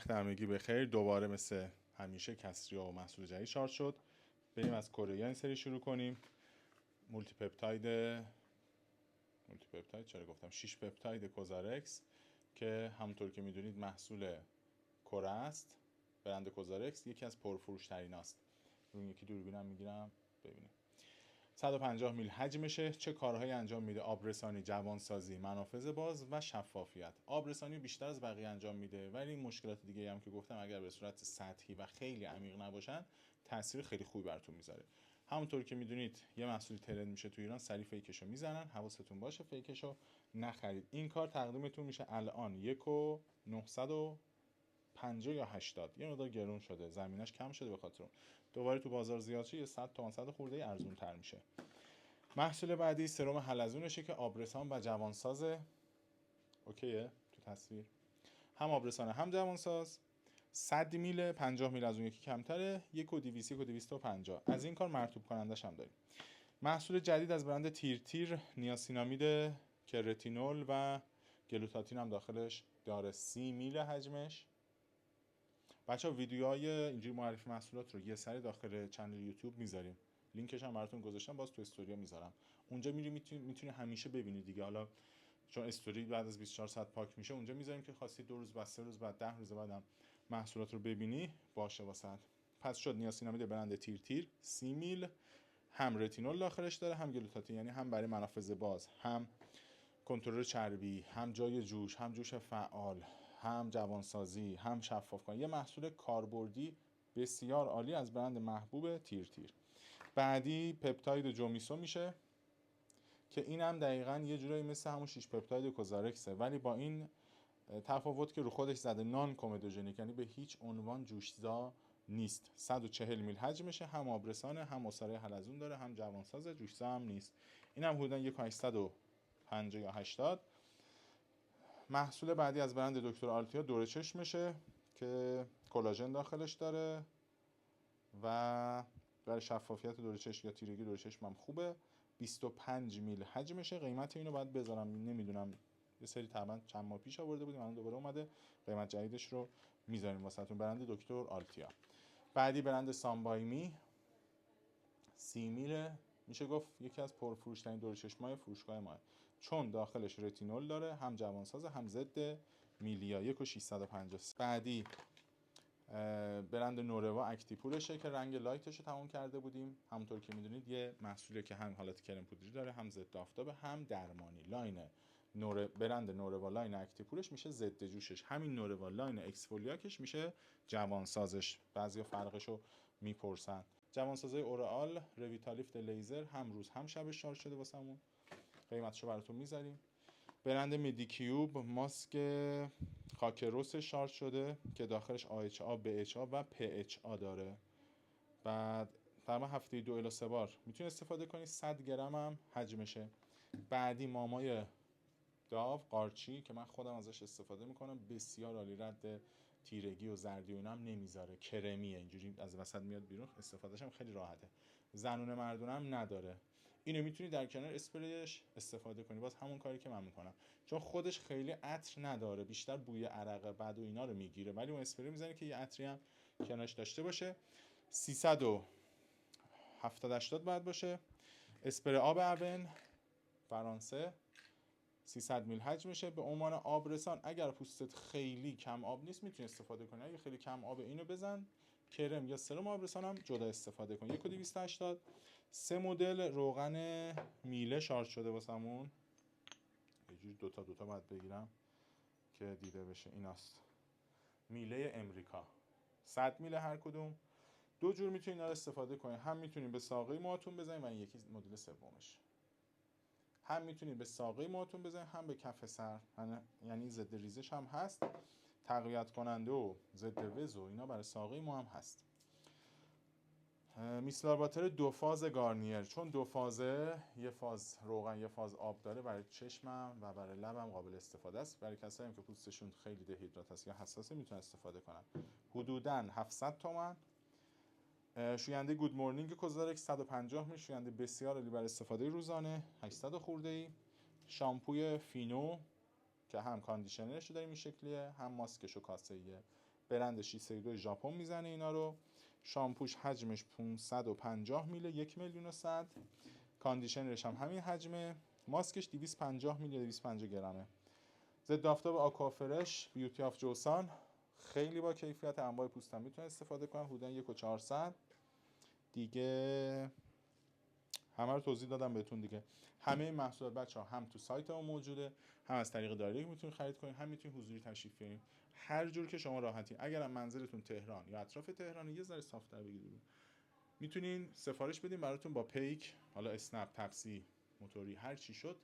وقت همگی بخیر. دوباره مثل همیشه کسری و محصول جدید شارژ شد. بریم از کره این سری شروع کنیم. مولتی پپتاید چرا گفتم 6 پپتاید کوزارکس که همونطور که میدونید محصول کره است. برند کوزارکس یکی از پرفروش ترین است. روی یکی دوربینم میگیرم ببینید. 150 میل حجمشه. چه کارهایی انجام میده؟ آبرسانی، جوانسازی، منافذ باز و شفافیت. آبرسانی بیشتر از بقیه انجام میده، ولی این مشکلات دیگه هم که گفتم اگر به صورت سطحی و خیلی عمیق نباشن تاثیر خیلی خوبی براتون میذاره. همونطور که میدونید یه محصول ترند میشه تو ایران، سریع فیکشو میزنن. حواستون باشه فیکشو نخرید. این کار تقدیمتون میشه الان 1,950 یا 80. یه مقدار گرون شده، زمینش کم شده به خاطر اون. دوباره تو بازار زیاد شه، 100 تا 100 خورده ارزون تر میشه. محصول بعدی سرم حلزونشه که آبرسان و جوانسازه. اوکیه تو تصویر هم آبرسانه هم جوانساز. 100 میل، 50 میل از اون یکی کمتره. 1,200 1,250. از این کار مرطوب کنندش هم داریم. محصول جدید از برند تیر نیاسینامید که رتینول و گلوتاتین هم داخلش داره. 30 میل حجمش. بچه‌ها ویدیوهای اینجوری معرفی محصولات رو یه سری داخل کانال یوتیوب میذاریم. لینکش هم براتون گذاشتم، باز تو استوری میذارم. اونجا میتونی همیشه ببینید دیگه. حالا چون استوری بعد از 24 ساعت پاک میشه، اونجا میذاریم که خواستی 2 روز بعد، 3 روز بعد، 10 روز بعدم محصولات رو ببینی باشه واسط. پس شد نیاسینامید برند تیر 30 میل، هم رتینول داخلش داره، هم گلوتاتین، یعنی هم برای منافذ باز، هم کنترل چربی، هم جای جوش، هم جوش فعال، هم جوانسازی، هم شفاف کنی. یه محصول کاربردی بسیار عالی از برند محبوب تیر. بعدی پپتاید جومیسو میشه که اینم دقیقاً یه جورایی مثل همون 6 پپتاید کوزارکسه، ولی با این تفاوت که رو خودش زده نان کومدوژنیک، یعنی به هیچ عنوان جوشزا نیست. 140 میل حجمشه، هم آبرسانه، هم عصاره حلزون داره، هم جوانساز، جوشزا هم نیست. اینم حدوداً 1,850 یا 80. محصول بعدی از برند دکتر آلتیا دور چشمشه که کلاژن داخلش داره و برای شفافیت دور چشم یا تیرگی دور چشم هم خوبه. 25 میل حجمشه. قیمت اینو باید بذارم، نمیدونم، یه سری طبعا چند ماه پیش آورده بودیم، الان دوباره اومده. قیمت جدیدش رو میذاریم واسهتون. برند دکتر آلتیا. بعدی برند سامبایمی 30 میل، میشه گفت یکی از پرفروش‌ترین دور چشمای فروشگاه ما، چون داخلش رتینول داره، هم جوانساز، هم ضد میلیا. 1,650. بعدی برند نوروا اکتیپورشه که رنگ لایتش رو تموم کرده بودیم. همونطور که میدونید یه محصوله که هم حالت کرم پودری داره، هم ضد آفتاب، هم درمانی. لاین برند نوروا لاین اکتیپورش میشه ضد جوشش، همین نوروا لاین اکسفولیاکش میشه جوانسازش. بعضیا فرقشو میپرسن. جوانسازای اورال رویتالیفت لیزر هم روز هم شب شارژ شده واسمون، قیمتشو براتون میذاریم. برند مدیکیوب ماسک خاکروس شارژ شده که داخلش AHA، BHA و PHA داره. بعد تقریبا هفته 2 الی 3 بار میتونی استفاده کنی. 100 گرم هم حجمشه. بعدی مامای داو قارچی که من خودم ازش استفاده میکنم، بسیار عالی، رد تیرگی و زردی و اینا هم نمیذاره. کرمیه، اینجوری از وسط میاد بیرون، استفادهش هم خیلی راحته. زنونه مردونه هم نداره. اینو میتونی در کنار اسپریش استفاده کنی، باز همون کاری که من میکنم، چون خودش خیلی عطر نداره، بیشتر بوی عرق بد و اینا رو میگیره، ولی اون اسپری میزنی که یه عطری هم کنارش داشته باشه. 370 80 بعد باشه. اسپری آب اون فرانسه 300 میل حجمشه. به عنوان آبرسان اگر پوستت خیلی کم آب نیست میتونی استفاده کنی. اگه خیلی کم آب اینو بزن. کرم یا سرم آبرسان هم جدا استفاده کن. 1,280. 3 مدل روغن میله شارژ شده واسمون. یه جوری دوتا باید بگیرم که دیده بشه. ایناست میله امریکا، 100 میله هر کدوم. دو جور میتونی اینا رو استفاده کنی. هم میتونی به ساقه موهاتون بزنید و این یکی مدل سومش، هم میتونید به ساقه موهاتون بزنید هم به کف سر، یعنی ضد ریزش هم هست، تقویت کننده و ضد وز و اینا برای ساقه مو هم هست. میسلار واتر 2 فاز گارنیر، چون 2 فازه، یه فاز روغن یه فاز آب داره، برای چشمم و برای لبم قابل استفاده است. برای کسایی که پوستشون خیلی دهیدرات است یا حساسه میتونن استفاده کنن. حدوداً 700 تومان. شوینده گود مورنینگ کوزارکس 150 میل، شوینده بسیار عالی برای استفاده روزانه، 800 خورده ای. شامپوی فینو که هم کاندیشنرش داریم این شکلیه، هم ماسکش و کاسه‌ایه، برند شیسیدو ژاپن میزنه اینا رو. شامپوش حجمش 550 میلی، 1,100,000. کاندیشنرش هم همین حجمه. ماسکش 250 میلی، 250 گرمه. ضد آفتاب آکوافرش بیوتی آف جوسان، خیلی با کیفیت، انواع پوست هم میتونه استفاده کنن. حدود 1,400. دیگه همه رو توضیح دادم بهتون دیگه. همه این محصولات بچه‌ها هم تو سایت ما موجوده، هم از طریق دایرکت میتونید خرید کنید، هم میتونید حضوری تشریف بیارید، هر جور که شما راحتی. اگرم منزلتون تهران یا اطراف تهران، یه ذره صاف‌تر بگیرید، میتونین سفارش بدین براتون با پیک، حالا اسنپ، تپسی، موتوری، هر چی شد،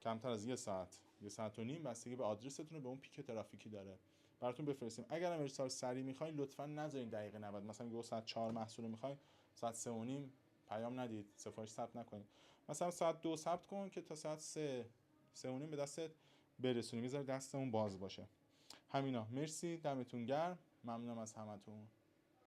کمتر از یه ساعت، یه ساعت و نیم، بستگی به آدرستون به اون پیک ترافیکی داره، براتون بفرستیم. اگرم ارسال سریع میخواین لطفاً نذارین دقیقه 90، مثلا میگه ساعت 4 محصول میخواین، ساعت 3 و نیم پیام ندید، سفارش ثبت نکنید. مثلا ساعت 2 ثبت کن که تا ساعت 3 و نیم به دستت برسونیم، میذاره دستمون باز باشه. همینا، مرسی، دمتون گرم، ممنونم از همتون.